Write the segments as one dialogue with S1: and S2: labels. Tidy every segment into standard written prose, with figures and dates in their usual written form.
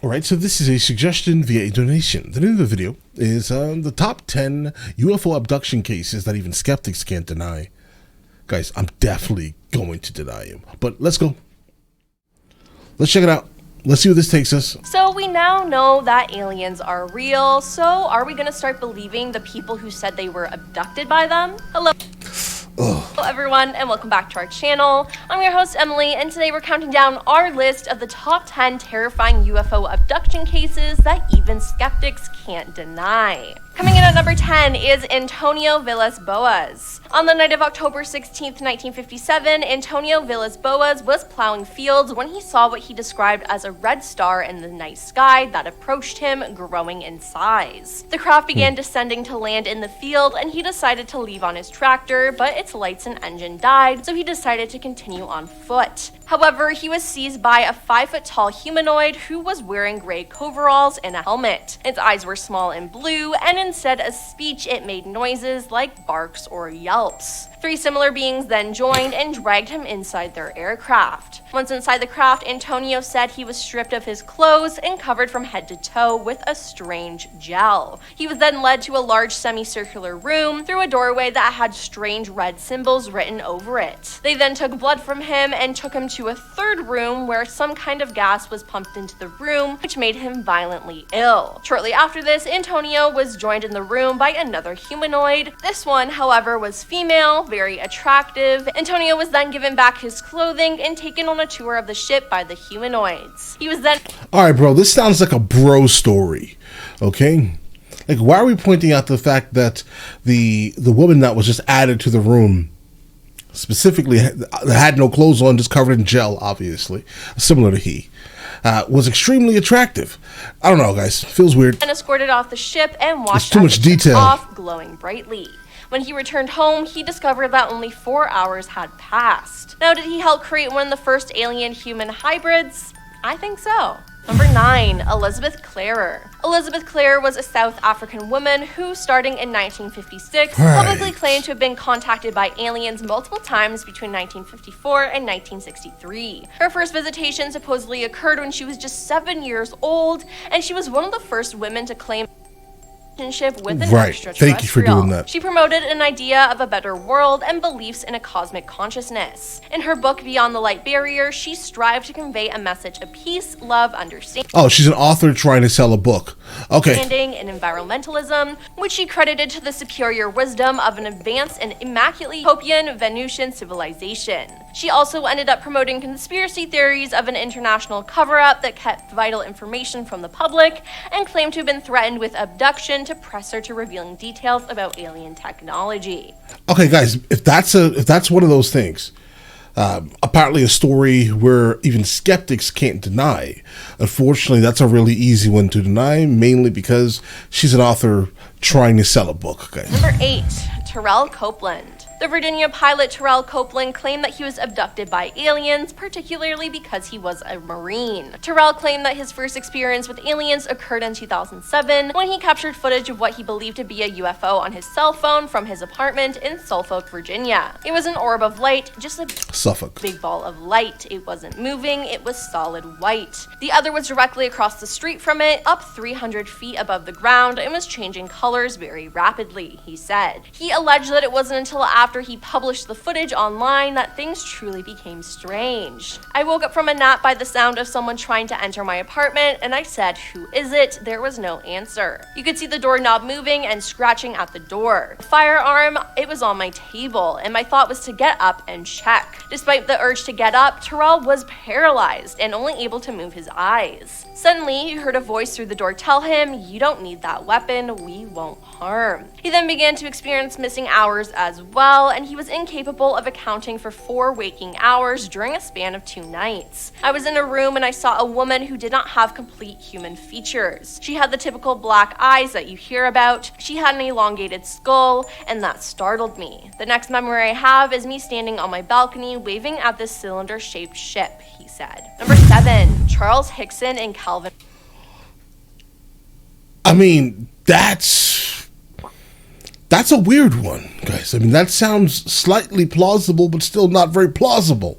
S1: Alright, so this is a suggestion via a donation. The name of the video is the top 10 UFO abduction cases that even skeptics can't deny. Guys, I'm definitely going to deny him. But let's go. Let's check it out. Let's see where this takes us.
S2: So we now know that aliens are real. So are we going to start believing the people who said they were abducted by them? Hello. Hello everyone, and welcome back to our channel. I'm your host Emily, and today we're counting down our list of the top 10 terrifying UFO abduction cases that even skeptics can't deny. Coming in at number 10 is Antonio Villas Boaz. On the night of October 16th, 1957, Antonio Villas Boaz was plowing fields when he saw what he described as a red star in the night sky that approached him, growing in size. The craft began descending to land in the field, and he decided to leave on his tractor, but its lights and engine died, so he decided to continue on foot. However, he was seized by a 5-foot-tall humanoid who was wearing gray coveralls and a helmet. Its eyes were small and blue, and instead of speech, it made noises like barks or yelps. 3 similar beings then joined and dragged him inside their aircraft. Once inside the craft, Antonio said he was stripped of his clothes and covered from head to toe with a strange gel. He was then led to a large semicircular room through a doorway that had strange red symbols written over it. They then took blood from him and took him to a third room where some kind of gas was pumped into the room, which made him violently ill. Shortly after this, Antonio was joined in the room by another humanoid. This one, however, was female, very attractive. Antonio was then given back his clothing and taken on a tour of the ship by the humanoids. He was then...
S1: Alright, bro, this sounds like a bro story, okay? Like, why are we pointing out the fact that the woman that was just added to the room specifically had no clothes on, just covered in gel, obviously, similar to he, was extremely attractive? I don't know, guys. Feels weird.
S2: And escorted off the ship and watched
S1: too much detail
S2: off, glowing brightly. When he returned home, he discovered that only 4 hours had passed. Now, did he help create one of the first alien-human hybrids? I think so. Number 9, Elizabeth Clara. Elizabeth Clara was a South African woman who, starting in 1956, publicly claimed to have been contacted by aliens multiple times between 1954 and 1963. Her first visitation supposedly occurred when she was just 7 years old, and she was one of the first women to claim with an extraterrestrial.
S1: Thank you for doing that.
S2: She promoted an idea of a better world and beliefs in a cosmic consciousness. In her book, Beyond the Light Barrier, she strived to convey a message of peace, love, understanding.
S1: Oh, she's an author trying to sell a book. Okay.
S2: And environmentalism, which she credited to the superior wisdom of an advanced and immaculately utopian Venusian civilization. She also ended up promoting conspiracy theories of an international cover-up that kept vital information from the public and claimed to have been threatened with abduction to press her to revealing details about alien technology.
S1: Okay, guys, if that's one of those things, apparently a story where even skeptics can't deny. Unfortunately, that's a really easy one to deny, mainly because she's an author trying to sell a book, guys.
S2: Number 8, Terrell Copeland. The Virginia pilot Terrell Copeland claimed that he was abducted by aliens, particularly because he was a Marine. Terrell claimed that his first experience with aliens occurred in 2007 when he captured footage of what he believed to be a UFO on his cell phone from his apartment in Suffolk, Virginia. It was an orb of light, just a big ball of light. It wasn't moving, it was solid white. The other was directly across the street from it, up 300 feet above the ground, and was changing colors very rapidly, he said. He alleged that it wasn't until after he published the footage online that things truly became strange. I woke up from a nap by the sound of someone trying to enter my apartment, and I said, "Who is it?" There was no answer. You could see the doorknob moving and scratching at the door. The firearm, it was on my table, and my thought was to get up and check. Despite the urge to get up, Terrell was paralyzed and only able to move his eyes. Suddenly, he heard a voice through the door tell him, "You don't need that weapon, we won't harm." He then began to experience missing hours as well, and he was incapable of accounting for 4 waking hours during a span of 2 nights. I was in a room and I saw a woman who did not have complete human features. She had the typical black eyes that you hear about, she had an elongated skull, and that startled me. The next memory I have is me standing on my balcony waving at this cylinder-shaped ship, he said. Number 7, Charles Hixson and Calvin.
S1: I mean, that's a weird one, guys. I mean, that sounds slightly plausible, but still not very plausible.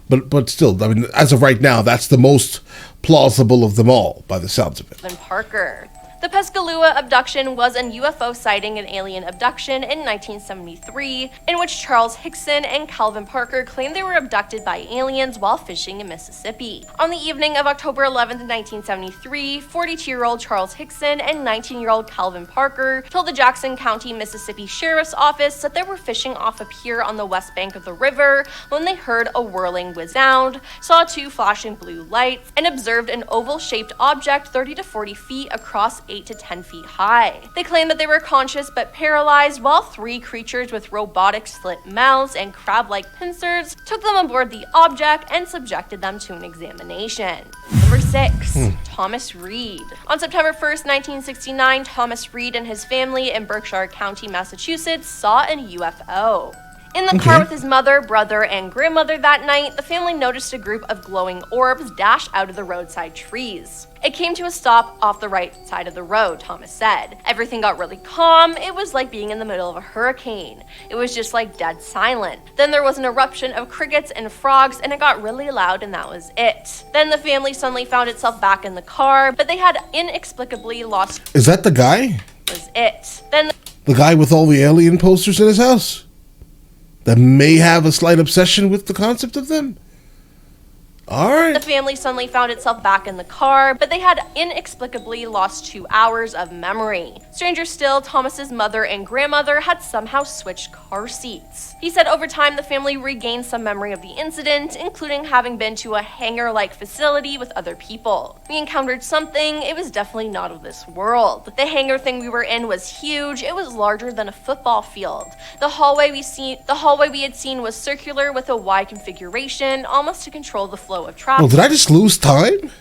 S1: But still, I mean, as of right now, that's the most plausible of them all, by the sounds of it.
S2: Calvin Parker. The Pescalua abduction was a UFO sighting and alien abduction in 1973, in which Charles Hixson and Calvin Parker claimed they were abducted by aliens while fishing in Mississippi. On the evening of October 11, 1973, 42-year-old Charles Hixson and 19-year-old Calvin Parker told the Jackson County, Mississippi Sheriff's Office that they were fishing off a pier on the west bank of the river when they heard a whirling whiz sound, saw two flashing blue lights, and observed an oval-shaped object 30 to 40 feet across 8 to 10 feet high. They claimed that they were conscious but paralyzed, while three creatures with robotic slit mouths and crab-like pincers took them aboard the object and subjected them to an examination. Number 6. Thomas Reed. On September 1st, 1969, Thomas Reed and his family in Berkshire County, Massachusetts saw a UFO. In the car with his mother, brother, and grandmother that night, the family noticed a group of glowing orbs dash out of the roadside trees. It came to a stop off the right side of the road, Thomas said. Everything got really calm. It was like being in the middle of a hurricane. It was just like dead silent. Then there was an eruption of crickets and frogs, and it got really loud, and that was it. Then the family suddenly found itself back in the car, but they had inexplicably lost.
S1: Is that the guy?
S2: Was it. Then
S1: the guy with all the alien posters in his house? That may have a slight obsession with the concept of them? Alright.
S2: The family suddenly found itself back in the car, but they had inexplicably lost 2 hours of memory. Stranger still, Thomas's mother and grandmother had somehow switched car seats. He said over time the family regained some memory of the incident, including having been to a hangar-like facility with other people. We encountered something. It was definitely not of this world. The hangar thing we were in was huge. It was larger than a football field. The hallway we had seen was circular with a Y configuration, almost to control the flow of traffic.
S1: Well, did I just lose time?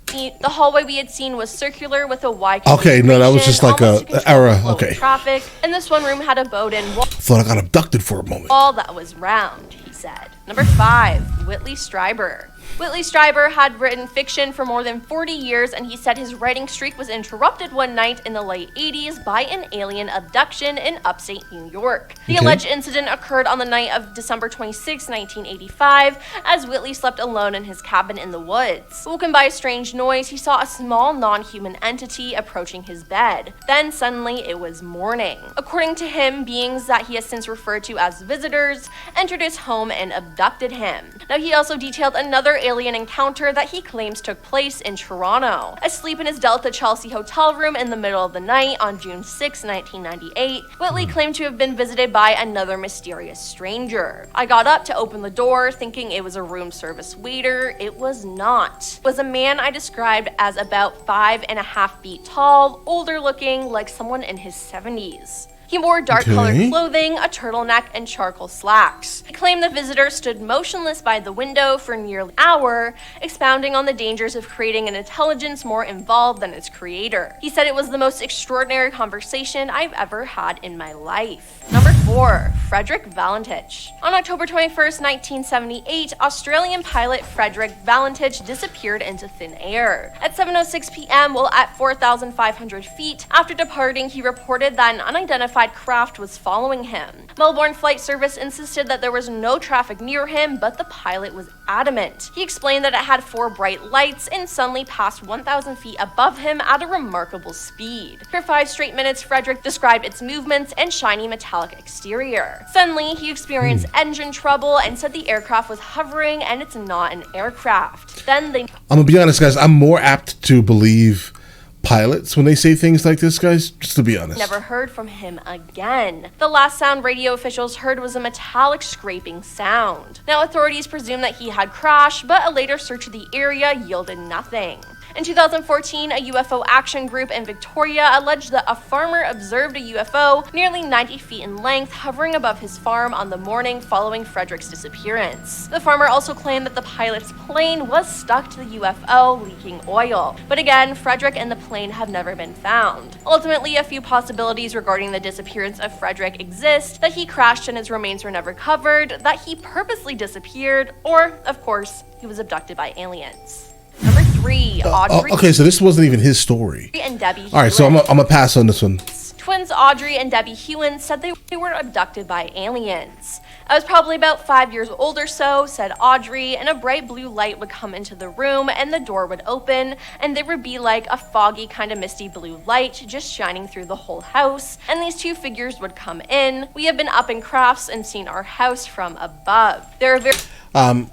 S2: The hallway we had seen was circular with a Y.
S1: Okay, no, that was just like a error. Okay.
S2: Traffic, and this one room had a boat-in wall.
S1: Thought I got abducted for a moment.
S2: All that was round, he said. Number 5, Whitley Schreiber. Whitley Schreiber had written fiction for more than 40 years, and he said his writing streak was interrupted one night in the late 80s by an alien abduction in upstate New York. The alleged incident occurred on the night of December 26, 1985, as Whitley slept alone in his cabin in the woods. Woken by a strange noise, he saw a small non-human entity approaching his bed. Then suddenly it was morning. According to him, beings that he has since referred to as visitors entered his home and abducted him. Now, he also detailed another alien encounter that he claims took place in Toronto. Asleep in his Delta Chelsea hotel room in the middle of the night on June 6, 1998, Whitley claimed to have been visited by another mysterious stranger. I got up to open the door thinking it was a room service waiter. It was not. It was a man I described as about 5.5 feet tall, older looking, like someone in his 70s. He wore dark-colored clothing, a turtleneck, and charcoal slacks. He claimed the visitor stood motionless by the window for nearly an hour, expounding on the dangers of creating an intelligence more involved than its creator. He said it was the most extraordinary conversation I've ever had in my life. Number 4, Frederick Valentine. On October 21st, 1978, Australian pilot Frederick Valentine disappeared into thin air. At 7:06 p.m., while at 4,500 feet, after departing, he reported that an unidentified craft was following him. Melbourne Flight Service insisted that there was no traffic near him, but the pilot was adamant. He explained that it had 4 bright lights and suddenly passed 1,000 feet above him at a remarkable speed. For 5 straight minutes, Frederick described its movements and shiny metallic exterior. Suddenly, he experienced engine trouble and said the aircraft was hovering and it's not an aircraft. Then they...
S1: I'm gonna be honest, guys. I'm more apt to believe pilots when they say things like this, guys, just to be honest.
S2: Never heard from him again. The last sound radio officials heard was a metallic scraping sound. Now, authorities presume that he had crashed, but a later search of the area yielded nothing. In 2014, a UFO action group in Victoria alleged that a farmer observed a UFO nearly 90 feet in length hovering above his farm on the morning following Frederick's disappearance. The farmer also claimed that the pilot's plane was stuck to the UFO, leaking oil. But again, Frederick and the plane have never been found. Ultimately, a few possibilities regarding the disappearance of Frederick exist: that he crashed and his remains were never covered, that he purposely disappeared, or, of course, he was abducted by aliens. Number 3, Audrey.
S1: Okay, so this wasn't even his story.
S2: And Debbie
S1: All right, so I'm gonna pass on this one.
S2: Twins Audrey and Debbie Hewins said they were abducted by aliens. I was probably about 5 years old or so, said Audrey, and a bright blue light would come into the room and the door would open, and there would be like a foggy kind of misty blue light just shining through the whole house, and these two figures would come in. We have been up in crafts and seen our house from above. There are very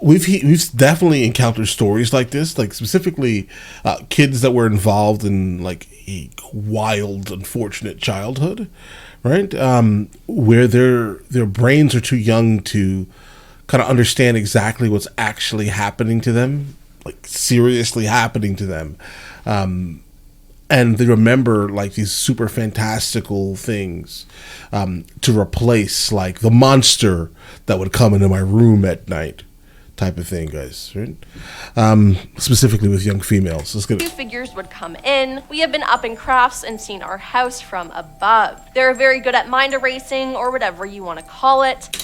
S1: we've definitely encountered stories like this, like specifically kids that were involved in like a wild, unfortunate childhood, right? Where their brains are too young to kind of understand exactly what's actually happening to them, like seriously happening to them. And they remember like these super fantastical things to replace like the monster that would come into my room at night type of thing, guys, right? Specifically with young females. Let's get
S2: two figures would come in. We have been up in crafts and seen our house from above. They're very good at mind erasing or whatever you want to call it.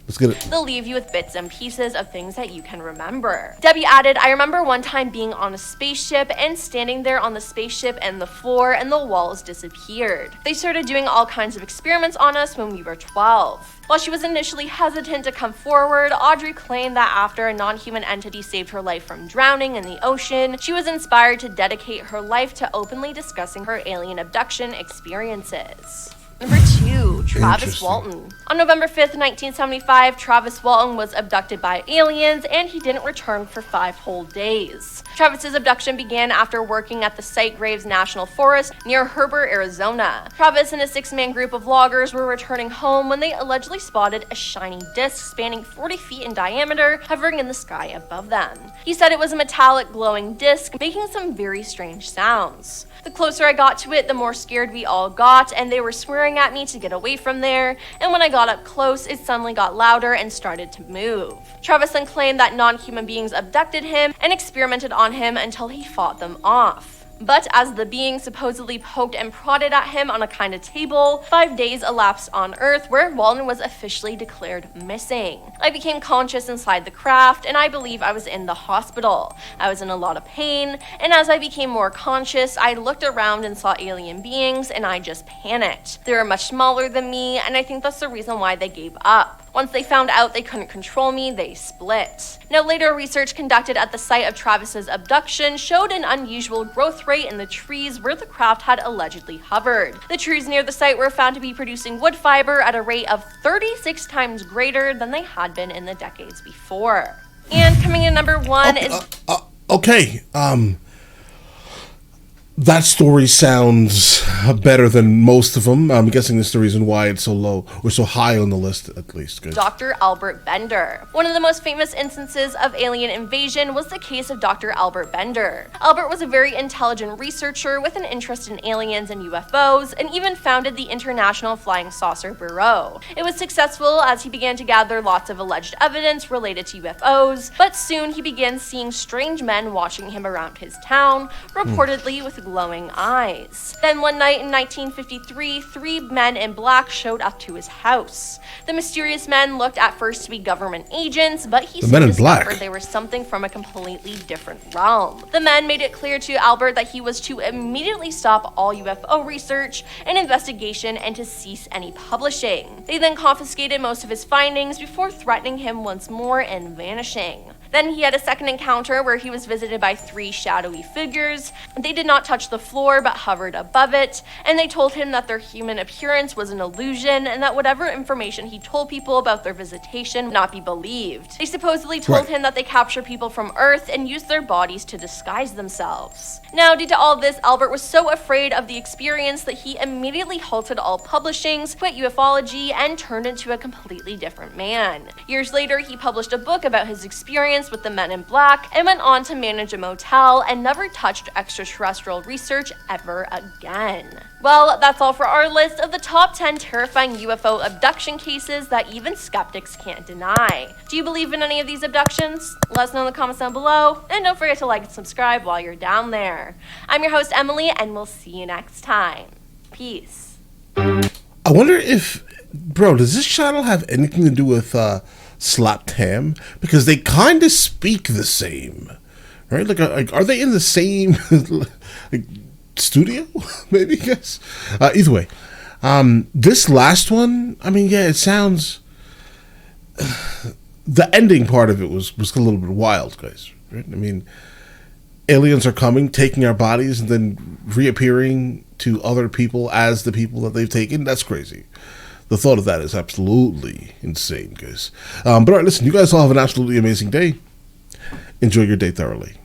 S1: Let's get it.
S2: They'll leave you with bits and pieces of things that you can remember. Debbie added, I remember one time being on a spaceship and standing there on the spaceship and the floor and the walls disappeared. They started doing all kinds of experiments on us when we were 12. While she was initially hesitant to come forward, Audrey claimed that after a non-human entity saved her life from drowning in the ocean, she was inspired to dedicate her life to openly discussing her alien abduction experiences. Number 2, Travis Walton. On November 5th, 1975, Travis Walton was abducted by aliens and he didn't return for 5 whole days. Travis's abduction began after working at the Site Graves National Forest near Heber, Arizona. Travis and a 6-man group of loggers were returning home when they allegedly spotted a shiny disc spanning 40 feet in diameter hovering in the sky above them. He said it was a metallic glowing disc making some very strange sounds. The closer I got to it, the more scared we all got, and they were swearing at me to get away from there, and when I got up close, it suddenly got louder and started to move. Travis then claimed that non-human beings abducted him and experimented on him until he fought them off. But as the being supposedly poked and prodded at him on a kind of table, 5 days elapsed on Earth where Walton was officially declared missing. I became conscious inside the craft, and I believe I was in the hospital. I was in a lot of pain, and as I became more conscious, I looked around and saw alien beings, and I just panicked. They were much smaller than me, and I think that's the reason why they gave up. Once they found out they couldn't control me, they split. Now, later research conducted at the site of Travis's abduction showed an unusual growth rate in the trees where the craft had allegedly hovered. The trees near the site were found to be producing wood fiber at a rate of 36 times greater than they had been in the decades before. And coming in number 1 is...
S1: Okay, that story sounds better than most of them. I'm guessing it's the reason why it's so low, or so high on the list, at least. Good.
S2: Dr. Albert Bender. One of the most famous instances of alien invasion was the case of Dr. Albert Bender. Albert was a very intelligent researcher with an interest in aliens and UFOs, and even founded the International Flying Saucer Bureau. It was successful as he began to gather lots of alleged evidence related to UFOs, but soon he began seeing strange men watching him around his town, reportedly with glowing eyes. Then one night in 1953, 3 men in black showed up to his house. The mysterious men looked at first to be government agents, but he soon discovered they were something from a completely different realm. The men made it clear to Albert that he was to immediately stop all UFO research and investigation and to cease any publishing. They then confiscated most of his findings before threatening him once more and vanishing. Then he had a second encounter where he was visited by 3 shadowy figures. They did not touch the floor but hovered above it, and they told him that their human appearance was an illusion and that whatever information he told people about their visitation would not be believed. They supposedly told him that they capture people from Earth and use their bodies to disguise themselves. Now, due to all this, Albert was so afraid of the experience that he immediately halted all publishings, quit ufology, and turned into a completely different man. Years later, he published a book about his experience with the men in black and went on to manage a motel and never touched extraterrestrial research ever again. Well, that's all for our list of the top 10 terrifying UFO abduction cases that even skeptics can't deny. Do you believe in any of these abductions? Let us know in the comments down below, and don't forget to like and subscribe while you're down there. I'm your host, Emily, and we'll see you next time. Peace.
S1: I wonder if, bro, does this channel have anything to do with Slap Tam? Because they kind of speak the same, right? Like, are they in the same like, studio? Maybe, yes. Either way, This last one, I mean, yeah, it sounds. The ending part of it was a little bit wild, guys. Right? I mean, aliens are coming, taking our bodies, and then reappearing to other people as the people that they've taken. That's crazy. The thought of that is absolutely insane, guys. But all right, listen, you guys all have an absolutely amazing day. Enjoy your day thoroughly.